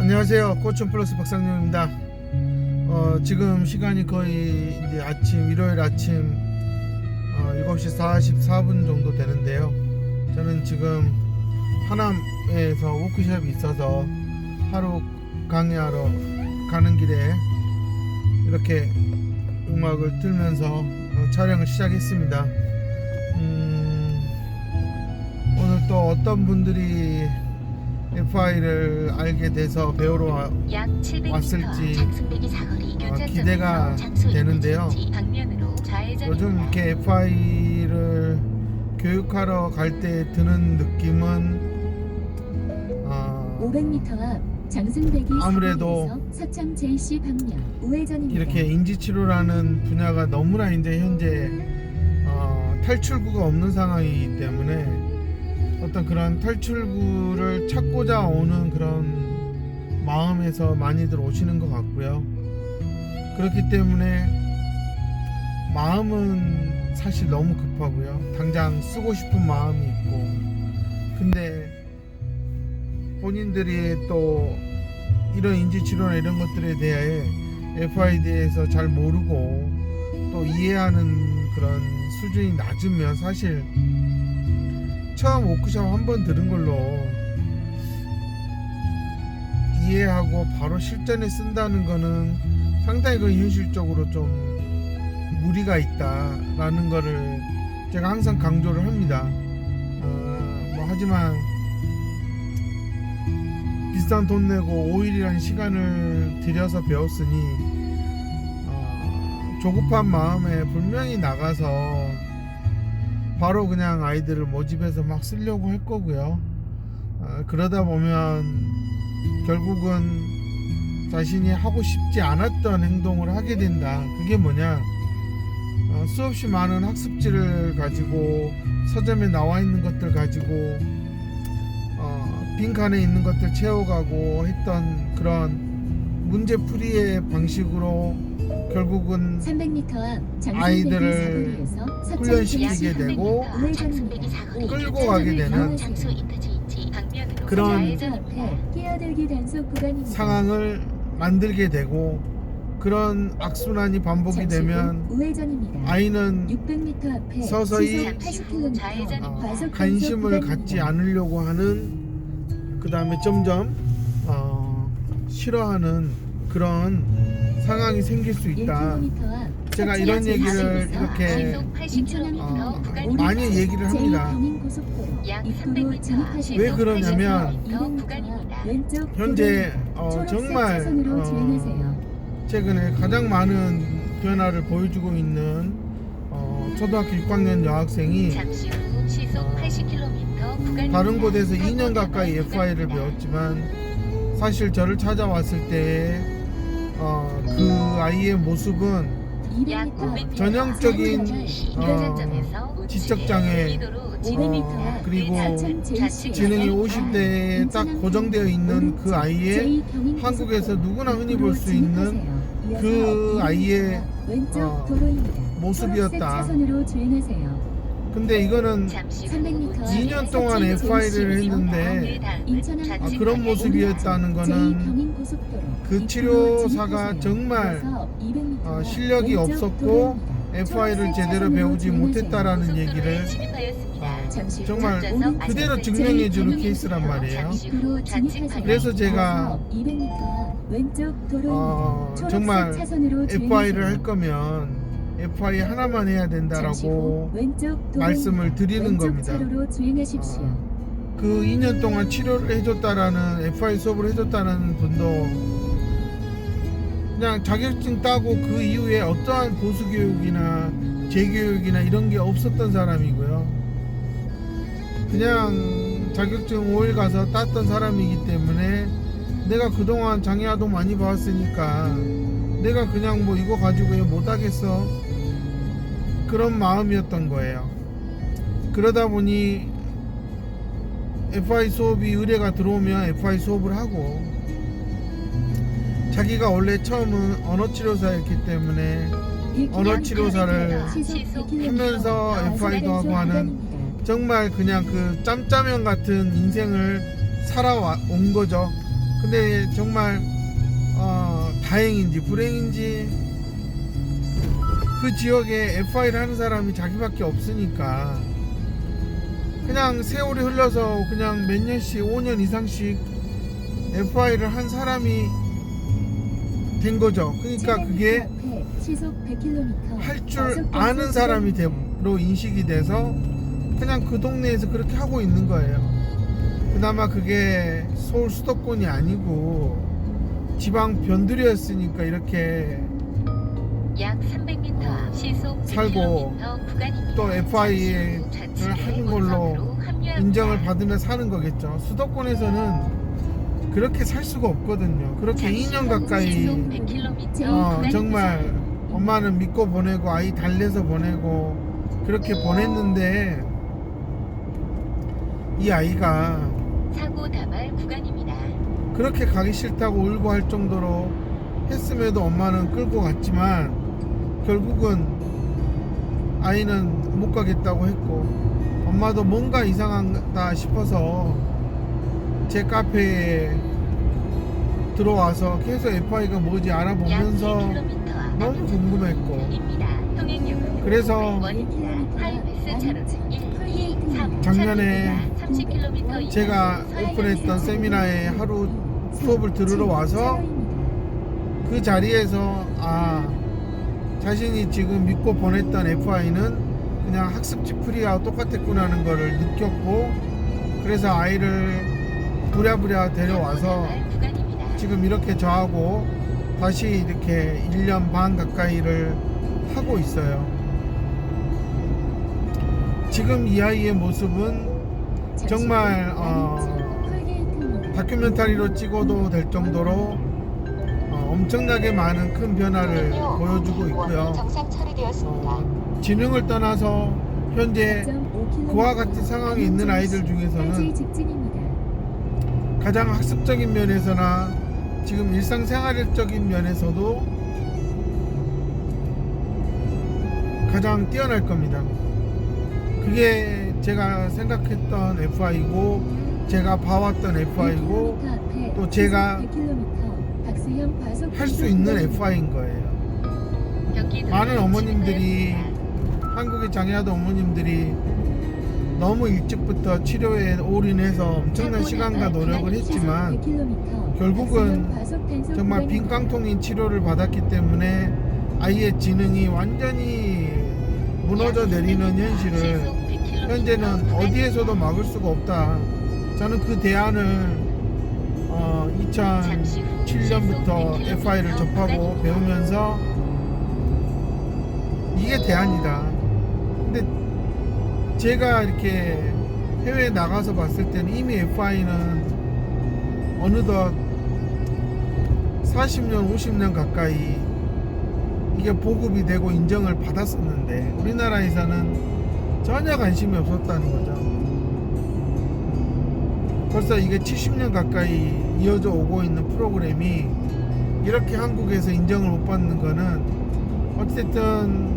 안녕하세요. 꽃촌 플러스 박상용입니다. 지금 시간이 거의 이제 아침 일요일 아침 7시 44분 정도 되는데요. 저는 지금 하남에서 워크숍이 있어서 하루 강의하러 가는 길에 이렇게 음악을 들면서 촬영을 시작했습니다. 오늘 또 어떤 분들이 FI를 알게 돼서 배우러 왔을지 기대가 되는데요. 요즘 이렇게 FI를 교육하러 갈 때 드는 느낌은 500m 앞 장승배기 아무래도 서창 JC 방면 우회전입니다. 이렇게 인지치료라는 분야가 너무나 이제 현재 탈출구가 없는 상황이기 때문에 어떤 그런 탈출구를 찾고자 오는 그런 마음에서 많이들 오시는 것 같고요. 그렇기 때문에 마음은 사실 너무 급하고요. 당장 쓰고 싶은 마음이 있고, 근데 본인들이 또 이런 인지치료나 이런 것들에 대해 FID에서 잘 모르고 또 이해하는 그런 수준이 낮으면 사실 처음 워크숍 한번 들은 걸로 이해하고 바로 실전에 쓴다는 거는 상당히 그 현실적으로 좀 무리가 있다라는 거를 제가 항상 강조를 합니다. 하지만 비싼 돈 내고 5일이라는 시간을 들여서 배웠으니 조급한 마음에 분명히 나가서 바로 그냥 아이들을 모집해서 막 쓰려고 할 거고요. 그러다 보면 결국은 자신이 하고 싶지 않았던 행동을 하게 된다. 그게 뭐냐, 수없이 많은 학습지를 가지고 서점에 나와 있는 것들 가지고 빈칸에 있는 것들 채워가고 했던 그런 문제풀이의 방식으로 결국은 300m 앞 아이들을 훈련시키게 되고 끌고 가게 되는 그런 상황을 만들게 되고, 그런 악순환이 반복이 되면 아이는 600m 앞에 서서히 80km 관심을 갖지 않으려고 하는, 그 다음에 점점 싫어하는 그런 상황이 생길 수 있다. 제가 이런 얘기를 이렇게 많이 얘기를 합니다. 왜 그러냐면 현재 정말 최근에 가장 많은 변화를 보여주고 있는 초등학교 6학년 여학생이 다른 곳에서 2년 가까이 FI를 배웠지만 사실 저를 찾아왔을 때 그 아이의 모습은 전형적인 지적장애, 그리고 지능이 50대에 딱 고정되어 있는 그 아이의, 한국에서 누구나 흔히 볼 수 있는 그 아이의 모습이었다. 근데 이거는 2년 동안 FI를 했는데 그런 모습이었다는 거는 그 치료사가 정말 실력이 없었고 FI를 제대로 배우지 못했다라는 얘기를 정말 그대로 증명해주는 케이스란 말이에요. 그래서 제가 정말 FI를 할 거면 FI 하나만 해야 된다라고 말씀을 드리는 겁니다. 그 2년 동안 치료를 해줬다라는, FI 수업을 해줬다는 분도 그냥 자격증 따고 그 이후에 어떠한 보수교육이나 재교육이나 이런 게 없었던 사람이고요. 그냥 자격증 5일 가서 땄던 사람이기 때문에 내가 그동안 장애아동 많이 봐왔으니까 내가 그냥 뭐 이거 가지고 왜 못하겠어, 그런 마음이었던 거예요. 그러다 보니 FI 수업이 의뢰가 들어오면 FI 수업을 하고, 자기가 원래 처음은 언어치료사였기 때문에 언어치료사를 하면서 FI도 하고 하는, 정말 그냥 그 짬짜면 같은 인생을 살아온 거죠. 근데 정말 다행인지 불행인지 그 지역에 FI를 하는 사람이 자기밖에 없으니까 그냥 세월이 흘러서 그냥 몇 년씩 5년 이상씩 FI를 한 사람이 된 거죠. 그러니까 그게 할 줄 아는 사람이 로 인식이 돼서 그냥 그 동네에서 그렇게 하고 있는 거예요. 그나마 그게 서울 수도권이 아니고 지방 변두리였으니까 이렇게 약 300m 시속 살고 100km 구간입니다. 또 FI를 잠시 후 하는 걸로 좌측으로 합류합니다. 인정을 받으며 사는 거겠죠. 수도권에서는 그렇게 살 수가 없거든요. 그렇게 2년 가까이 시속 100km 정말 엄마는 믿고 보내고 아이 달래서 보내고 그렇게 보냈는데 이 아이가 사고 다발 구간입니다. 그렇게 가기 싫다고 울고 할 정도로 했음에도 엄마는 끌고 갔지만 결국은 아이는 못 가겠다고 했고 엄마도 뭔가 이상하다 싶어서 제 카페에 들어와서 계속 FI가 뭐지 알아보면서 약 1km 앞 너무 궁금했고 입니다. 통행료는 그래서 500원입니다. 하이패스 차로는 1, 2, 3 작년에 30km 제가 오픈했던 세미나에 하루 수업을 들으러 와서 그 자리에서 자신이 지금 믿고 보냈던 FI는 그냥 학습지 풀이와 똑같았구나 하는 거를 느꼈고 그래서 아이를 부랴부랴 데려와서 지금 이렇게 저하고 다시 이렇게 1년 반 가까이를 하고 있어요. 지금 이 아이의 모습은 정말 다큐멘터리로 찍어도 될 정도로 엄청나게 많은 큰 변화를 보여주고 있고요. 정상 처리되었습니다. 지능을 떠나서 현재 그와 같은 상황에 있는 아이들 중에서는 가장 학습적인 면에서나 지금 일상생활적인 면에서도 가장 뛰어날 겁니다. 그게 제가 생각했던 FI고 제가 봐왔던 FI고 또 제가 할 수 있는 FI인 거예요. 많은 어머님들이 한국의 장애아동 어머님들이 너무 일찍부터 치료에 올인해서 엄청난 시간과 노력을 했지만 결국은 정말 빈깡통인 치료를 받았기 때문에 아이의 지능이 완전히 무너져 내리는 현실을 현재는 어디에서도 막을 수가 없다. 저는 그 대안을 2007년부터 FI를 접하고 배우면서 이게 대안이다. 근데 제가 이렇게 해외에 나가서 봤을 때는 이미 FI는 어느덧 40년, 50년 가까이 이게 보급이 되고 인정을 받았었는데 우리나라에서는 전혀 관심이 없었다는 거죠. 벌써 이게 70년 가까이 이어져 오고 있는 프로그램이 이렇게 한국에서 인정을 못 받는 거는 어쨌든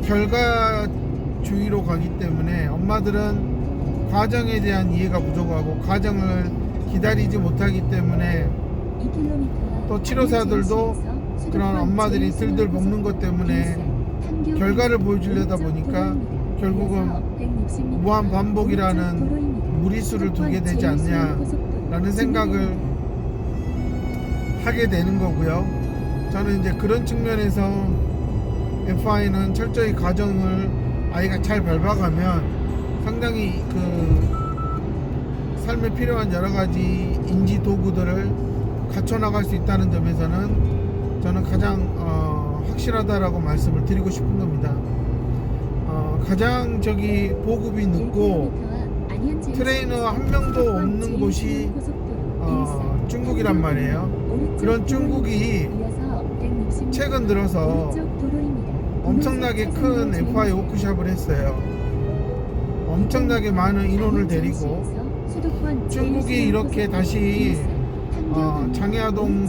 결과주의로 가기 때문에 엄마들은 과정에 대한 이해가 부족하고 과정을 기다리지 못하기 때문에 또 치료사들도 그런 엄마들이 들들 볶는 것 때문에 결과를 보여주려다 보니까 결국은 무한 반복이라는 무리수를 두게 되지 않냐라는 생각을 하게 되는 거고요. 저는 이제 그런 측면에서 FI는 철저히 과정을 아이가 잘 밟아가면 상당히 그 삶에 필요한 여러 가지 인지 도구들을 갖춰 나갈 수 있다는 점에서는 저는 가장 확실하다라고 말씀을 드리고 싶은 겁니다. 가장 보급이 늦고 트레이너 한 명도 없는 곳이 중국이란 말이에요. 그런 중국이 최근 들어서 엄청나게 큰 FI 워크숍을 했어요. 엄청나게 많은 인원을 데리고 중국이 이렇게 다시 장애아동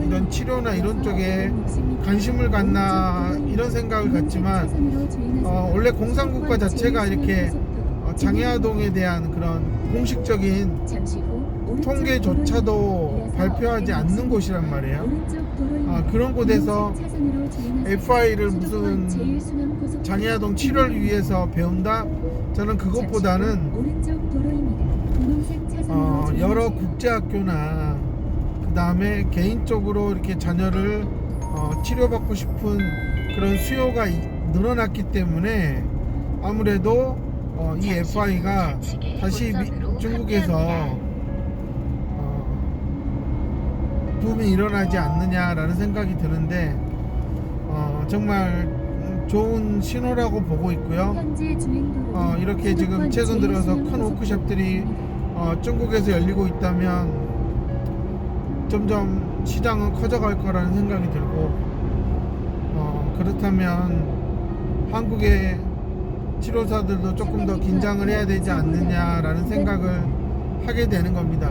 이런 치료나 이런 쪽에 관심을 갖나 이런 생각을 갖지만 원래 공산국가 자체가 이렇게 장애아동에 대한 그런 공식적인 통계조차도 발표하지 않는 곳이란 말이에요. 그런 곳에서 FI를 무슨 장애아동 치료를 위해서 배운다? 저는 그것보다는 여러 국제학교나 그 다음에 개인적으로 이렇게 자녀를 치료받고 싶은 그런 수요가 늘어났기 때문에 아무래도 이 FI가 다시 중국에서 붐이 일어나지 않느냐라는 생각이 드는데 정말 좋은 신호라고 보고 있고요. 이렇게 지금 최근 들어서 큰 워크숍들이 중국에서 열리고 있다면 점점 시장은 커져갈 거라는 생각이 들고 그렇다면 한국의 치료사들도 조금 더 긴장을 해야 되지 않느냐라는 생각을 하게 되는 겁니다.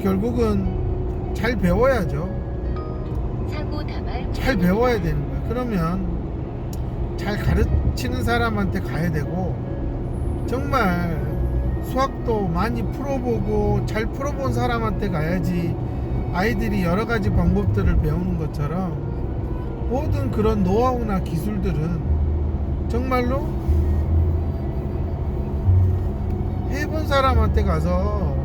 결국은 잘 배워야죠. 잘 배워야 되는 거예요. 그러면 잘 가르치는 사람한테 가야 되고 정말 수학도 많이 풀어보고 잘 풀어본 사람한테 가야지 아이들이 여러 가지 방법들을 배우는 것처럼 모든 그런 노하우나 기술들은 정말로 해본 사람한테 가서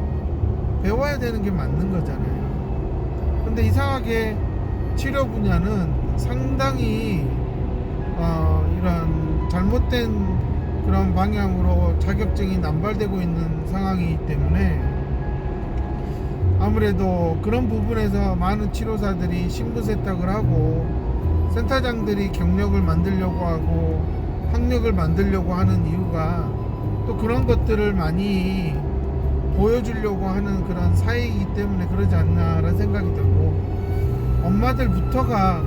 배워야 되는 게 맞는 거잖아요. 근데 이상하게 치료 분야는 상당히 이런 잘못된 그런 방향으로 자격증이 남발되고 있는 상황이기 때문에 아무래도 그런 부분에서 많은 치료사들이 신분세탁을 하고 센터장들이 경력을 만들려고 하고 학력을 만들려고 하는 이유가 또 그런 것들을 많이 보여주려고 하는 그런 사회이기 때문에 그러지 않나라는 생각이 들고 엄마들부터가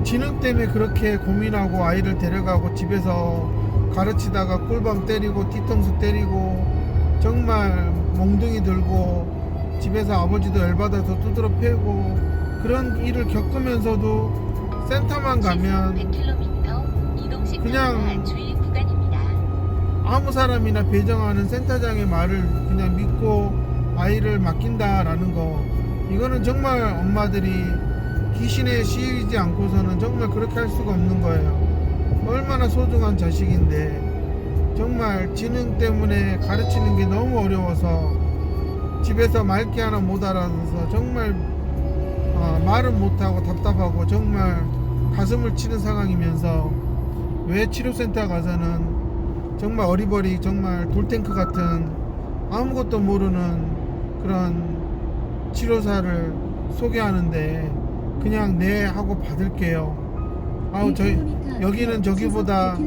지능 때문에 그렇게 고민하고 아이를 데려가고 집에서 가르치다가 꿀밤 때리고 뒤통수 때리고 정말 몽둥이 들고 집에서 아버지도 열받아서 두드러 패고 그런 일을 겪으면서도 센터만 가면 그냥 아무 사람이나 배정하는 센터장의 말을 그냥 믿고 아이를 맡긴다라는 거 이거는 정말 엄마들이 귀신에 씌이지 않고서는 정말 그렇게 할 수가 없는 거예요. 얼마나 소중한 자식인데 정말 지능 때문에 가르치는 게 너무 어려워서 집에서 말귀 하나 못 알아서 정말 말은 못하고 답답하고 정말 가슴을 치는 상황이면서 왜 치료센터 가서는 정말 어리버리 정말 돌탱크 같은 아무것도 모르는 그런 치료사를 소개하는데 그냥 네 하고 받을게요. 아우 여기는 저기보다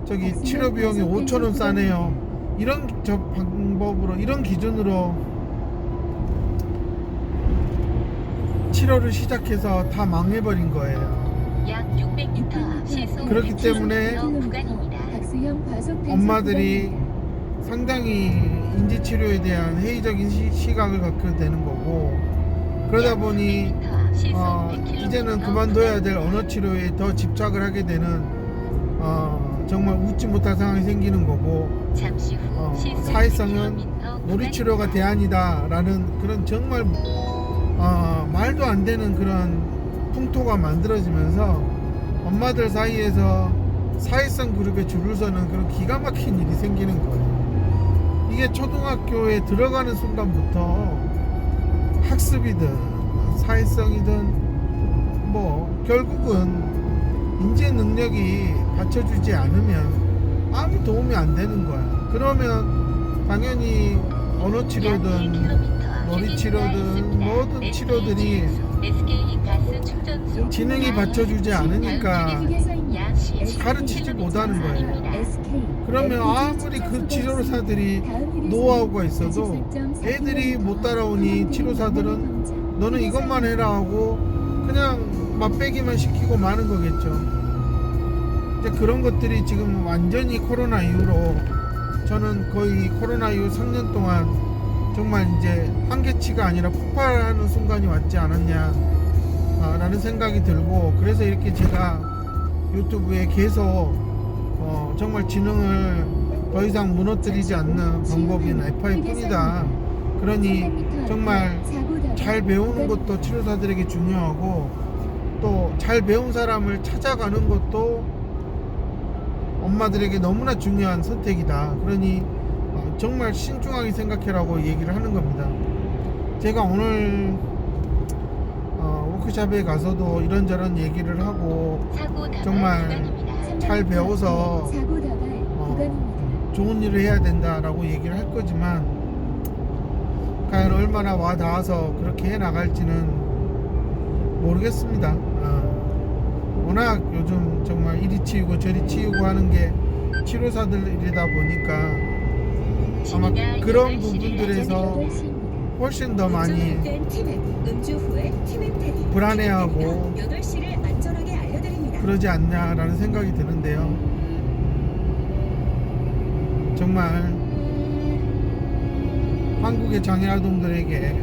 저기 치료 비용이 5,000원 싸네요. 이런 저 방법으로 이런 기준으로 치료를 시작해서 다 망해버린 거예요. 약 600m 시속 그렇기 때문에 구간입니다. 엄마들이 상당히 인지치료에 대한 회의적인 시각을 갖게 되는 거고 그러다 보니 이제는 그만둬야 될 언어치료에 더 집착을 하게 되는 정말 웃지 못할 상황이 생기는 거고 잠시 후 사회성은 놀이치료가 대안이다 라는 그런 정말 말도 안 되는 그런 풍토가 만들어지면서 엄마들 사이에서 사회성 그룹에 줄을 서는 그런 기가 막힌 일이 생기는 거예요. 이게 초등학교에 들어가는 순간부터 학습이든 사회성이든 뭐 결국은 인지 능력이 받쳐주지 않으면 아무 도움이 안 되는 거야. 그러면 당연히 언어 치료든 놀이 치료든 모든 치료들이 지능이 받쳐주지 않으니까 가르치지 못하는 거예요. 그러면 아무리 그 치료사들이 노하우가 있어도 애들이 못 따라오니 치료사들은 너는 이것만 해라 하고 그냥 맛배기만 시키고 마는 거겠죠. 이제 그런 것들이 지금 완전히 코로나 이후로 저는 거의 코로나 이후 3년 동안 정말 이제 한계치가 아니라 폭발하는 순간이 왔지 않았냐 라는 생각이 들고 그래서 이렇게 제가 유튜브에 계속 정말 지능을 더 이상 무너뜨리지 않는 방법인 FI 뿐이다 그러니 300m 정말 사고 다발 잘 배우는 구간 것도 치료사들에게 중요하고 또 잘 배운 사람을 찾아가는 것도 엄마들에게 너무나 중요한 선택이다. 그러니 정말 신중하게 생각해라고 얘기를 하는 겁니다. 제가 오늘 워크숍에 가서도 이런저런 얘기를 하고 사고 다발 정말 구간입니다. 잘 배워서 사고 다발 구간입니다. 좋은 일을 해야 된다라고 얘기를 할 거지만 과연 얼마나 와 닿아서 그렇게 해 나갈지는 모르겠습니다. 워낙 요즘 정말 이리 치우고 저리 치우고 하는 게 치료사들이다 보니까 아마 그런 부분들에서 8시입니다. 훨씬 더 많이 음주 후에 티맵 패딩 불안해하고 8시를 안전하게 알려드립니다. 그러지 않냐라는 생각이 드는데요. 정말 한국의 장애아동들에게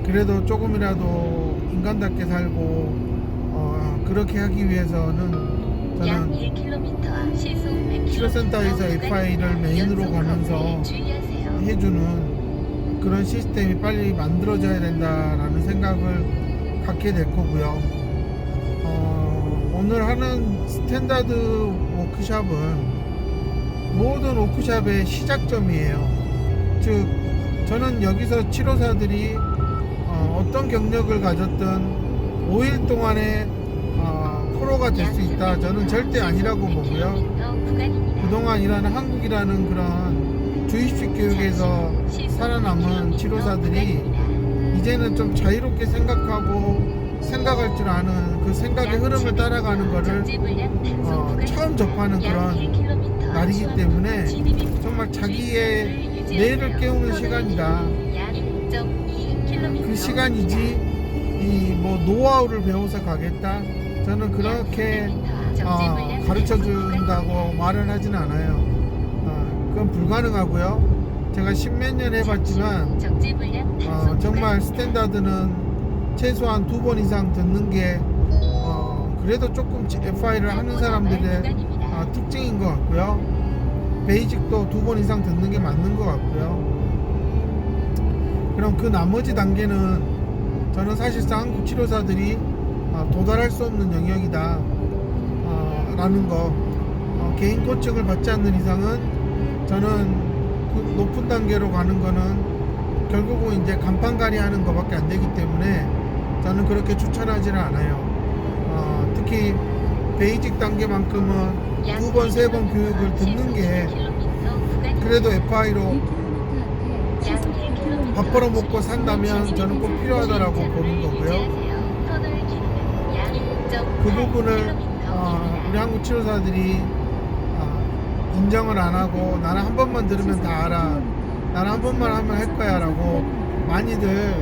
그래도 조금이라도 인간답게 살고 그렇게 하기 위해서는 약 저는 1km 시속 100km 치료센터에서 FI를 메인으로 가면서 주의하세요. 해주는 그런 시스템이 빨리 만들어져야 된다라는 생각을 갖게 될 거고요. 오늘 하는 스탠다드 워크숍은 모든 워크숍의 시작점이에요. 즉 저는 여기서 치료사들이 어떤 경력을 가졌든 5일 동안에 프로가 될 수 있다. 저는 절대 아니라고 보고요. 그동안 일하는 한국이라는 그런 주입식 교육에서 살아남은 치료사들이 이제는 좀 자유롭게 생각할 줄 아는 그 생각의 흐름을 따라가는 거를 처음 접하는 그런 날이기 때문에 정말 자기의 뇌를 깨우는 시간이다. 그 시간이지 이 뭐 노하우를 배워서 가겠다. 저는 그렇게 가르쳐 준다고 말은 하진 않아요. 그건 불가능하고요. 제가 십몇 년 해봤지만 정말 스탠다드는 최소한 2번 이상 듣는 게 그래도 조금 FI를 하는 사람들의 특징인 것 같고요. 베이직도 2번 이상 듣는 게 맞는 것 같고요. 그럼 그 나머지 단계는 저는 사실상 한국 치료사들이 도달할 수 없는 영역이다 라는 거, 개인 코칭을 받지 않는 이상은 저는 그 높은 단계로 가는 거는 결국은 이제 간판가리 하는 것밖에 안 되기 때문에 저는 그렇게 추천하지는 않아요. 특히 베이직 단계만큼은 2번, 3번 교육을 듣는 게 그래도 FI로 밥 벌어 먹고 산다면 저는 꼭 필요하다라고 보는 거고요. 그 부분을 우리 한국 치료사들이 인정을 안 하고 나는 한 번만 들으면 다 알아, 나는 한 번만 하면 할 거야 라고 많이들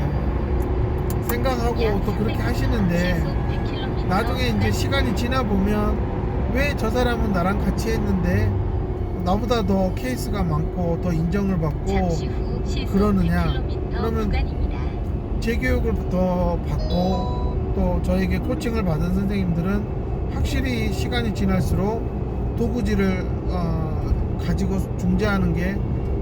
생각하고 또 그렇게 하시는데 나중에 이제 시간이 지나 보면 왜 저 사람은 나랑 같이 했는데 나보다 더 케이스가 많고 더 인정을 받고 그러느냐. 그러면 제 교육을 더 받고 또 저에게 코칭을 받은 선생님들은 확실히 시간이 지날수록 도구지를 가지고 중재하는 게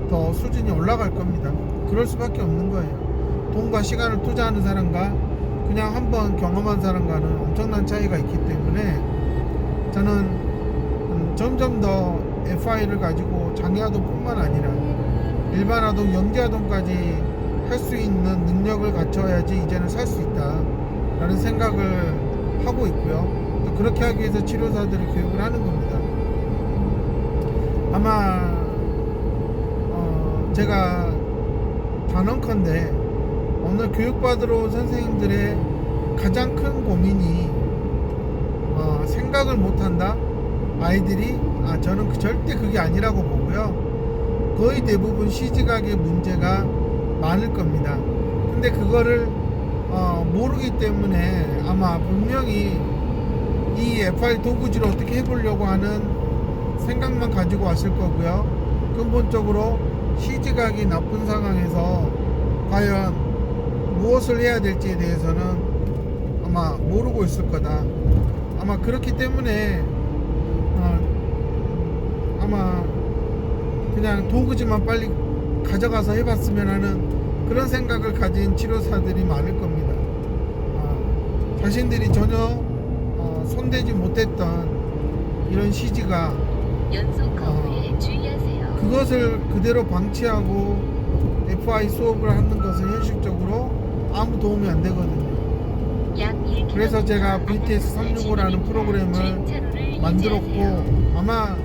더 수준이 올라갈 겁니다. 그럴 수밖에 없는 거예요. 돈과 시간을 투자하는 사람과 그냥 한번 경험한 사람과는 엄청난 차이가 있기 때문에 저는 점점 더 FI를 가지고 장애아동뿐만 아니라 일반아동, 영재아동까지 할 수 있는 능력을 갖춰야지 이제는 살 수 있다 라는 생각을 하고 있고요. 또 그렇게 하기 위해서 치료사들이 교육을 하는 겁니다. 아마 제가 단언컨대 오늘 교육받으러 온 선생님들의 가장 큰 고민이 생각을 못한다? 아이들이 저는 절대 그게 아니라고 보고요. 거의 대부분 시지각의 문제가 많을 겁니다. 근데 그거를 모르기 때문에 아마 분명히 이 FI 도구지를 어떻게 해보려고 하는 생각만 가지고 왔을 거고요. 근본적으로 시지각이 나쁜 상황에서 과연 무엇을 해야 될지에 대해서는 아마 모르고 있을 거다. 아마 그렇기 때문에 아마 그냥 도구지만 빨리 가져가서 해봤으면 하는 그런 생각을 가진 치료사들이 많을 겁니다. 자신들이 전혀 손대지 못했던 이런 CG가 연속 커브에 주의하세요. 그것을 그대로 방치하고 FI 수업을 하는 것은 현실적으로 아무 도움이 안 되거든요. 약 1km 그래서 제가 VTS 365라는 프로그램을 만들었고, 아마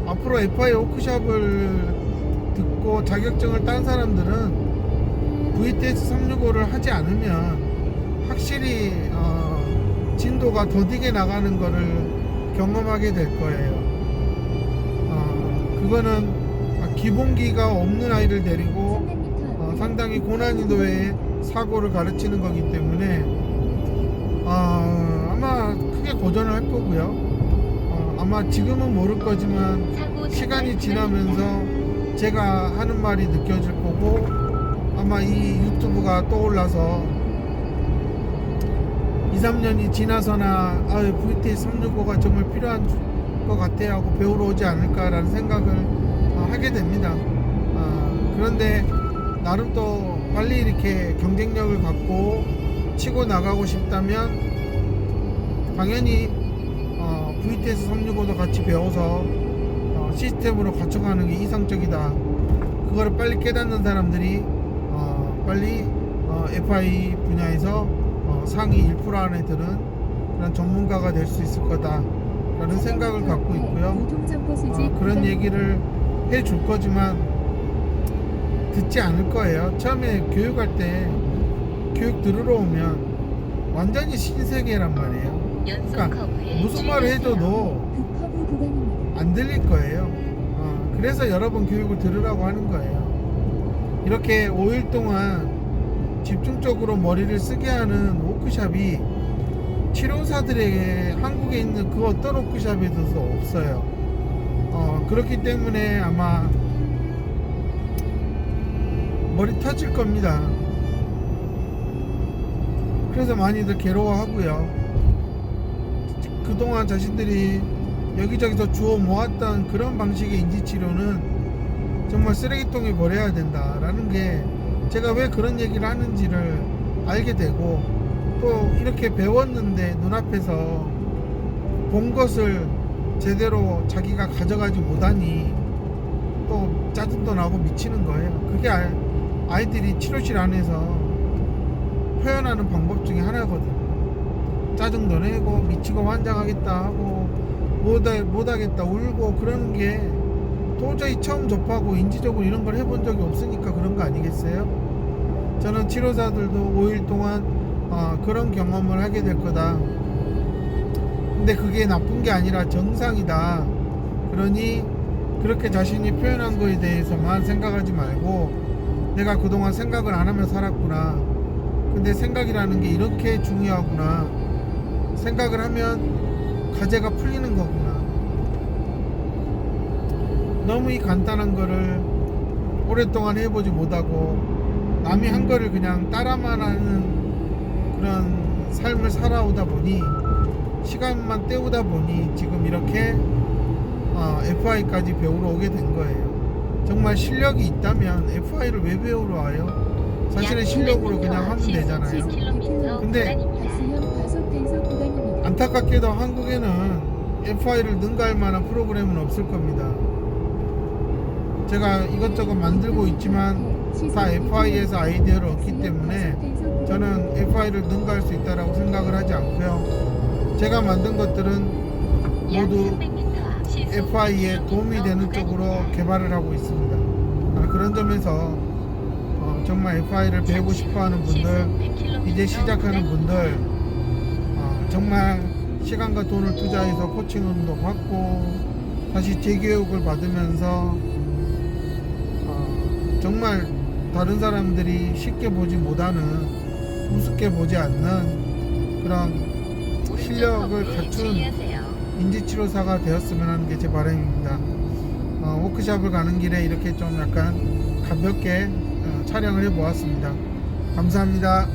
앞으로 FI 워크숍을 듣고 자격증을 딴 사람들은 VTS 365를 하지 않으면 확실히 진도가 더디게 나가는 거를 경험하게 될 거예요. 그거는 기본기가 없는 아이를 데리고 300m 상당히 고난이도의 사고를 가르치는 거기 때문에 아마 크게 고전을 할 거고요. 아마 지금은 모를 거지만 시간이 지나면서 제가 하는 말이 느껴질 거고, 아마 이 유튜브가 떠올라서 2-3년이 지나서나 VTS 365가 정말 필요한 것 같아 하고 배우러 오지 않을까라는 생각을 하게 됩니다. 그런데 나름 또 빨리 이렇게 경쟁력을 갖고 치고 나가고 싶다면 당연히 VTS 365도 같이 배워서 시스템으로 갖춰가는 게 이상적이다. 그거를 빨리 깨닫는 사람들이 빨리 FI 분야에서 상위 1% 안에 드는 그런 전문가가 될 수 있을 거다라는 생각을 갖고 있고요. 교통정보 수집 그런 얘기를 해줄 거지만 듣지 않을 거예요. 처음에 교육할 때 교육 들으러 오면 완전히 신세계란 말이에요. 연속 그러니까 커브에 무슨 말을 해줘도 급커브 구간입니다. 안 들릴 거예요. 그래서 여러 번 교육을 들으라고 하는 거예요. 이렇게 5일 동안 집중적으로 머리를 쓰게 하는 워크숍이 치료사들에게 한국에 있는 그 어떤 워크숍에도 없어요. 그렇기 때문에 아마 머리 터질 겁니다. 그래서 많이들 괴로워하고요. 그동안 자신들이 여기저기서 주워 모았던 그런 방식의 인지치료는 정말 쓰레기통에 버려야 된다라는 게, 제가 왜 그런 얘기를 하는지를 알게 되고, 또 이렇게 배웠는데 눈앞에서 본 것을 제대로 자기가 가져가지 못하니 또 짜증도 나고 미치는 거예요. 그게 아이들이 치료실 안에서 표현하는 방법 중에 하나거든요. 짜증도 내고 미치고 환장하겠다 하고 못하겠다 울고 그러는 게 도저히 처음 접하고 인지적으로 이런 걸 해본 적이 없으니까 그런 거 아니겠어요? 저는 치료사들도 5일 동안 그런 경험을 하게 될 거다. 근데 그게 나쁜 게 아니라 정상이다. 그러니 그렇게 자신이 표현한 거에 대해서만 생각하지 말고, 내가 그동안 생각을 안 하며 살았구나. 근데 생각이라는 게 이렇게 중요하구나. 생각을 하면 과제가 풀리는 거구나. 너무 이 간단한 거를 오랫동안 해보지 못하고 남이 한 거를 그냥 따라만 하는 그런 삶을 살아오다 보니, 시간만 때우다 보니 지금 이렇게 FI까지 배우러 오게 된 거예요. 정말 실력이 있다면 FI를 왜 배우러 와요? 자신의 실력으로 그냥 하면 되잖아요. 근데 가스형 과속 단속 구간입니다. 안타깝게도 한국에는 FI를 능가할 만한 프로그램은 없을 겁니다. 제가 이것저것 만들고 있지만 다 FI에서 아이디어를 얻기 때문에 저는 FI를 능가할 수 있다고 생각을 하지 않고요. 제가 만든 것들은 모두 FI에 도움이 되는 쪽으로 개발을 하고 있습니다. 그런 점에서 정말 FI를 배우고 싶어하는 분들, 이제 시작하는 분들, 정말 시간과 돈을 투자해서 코칭도 받고 다시 재교육을 받으면서 정말 다른 사람들이 쉽게 보지 못하는, 우습게 보지 않는 그런 실력을 갖춘 인지치료사가 되었으면 하는 게 제 바람입니다. 워크숍을 가는 길에 이렇게 좀 약간 가볍게 촬영을 해 보았습니다. 감사합니다.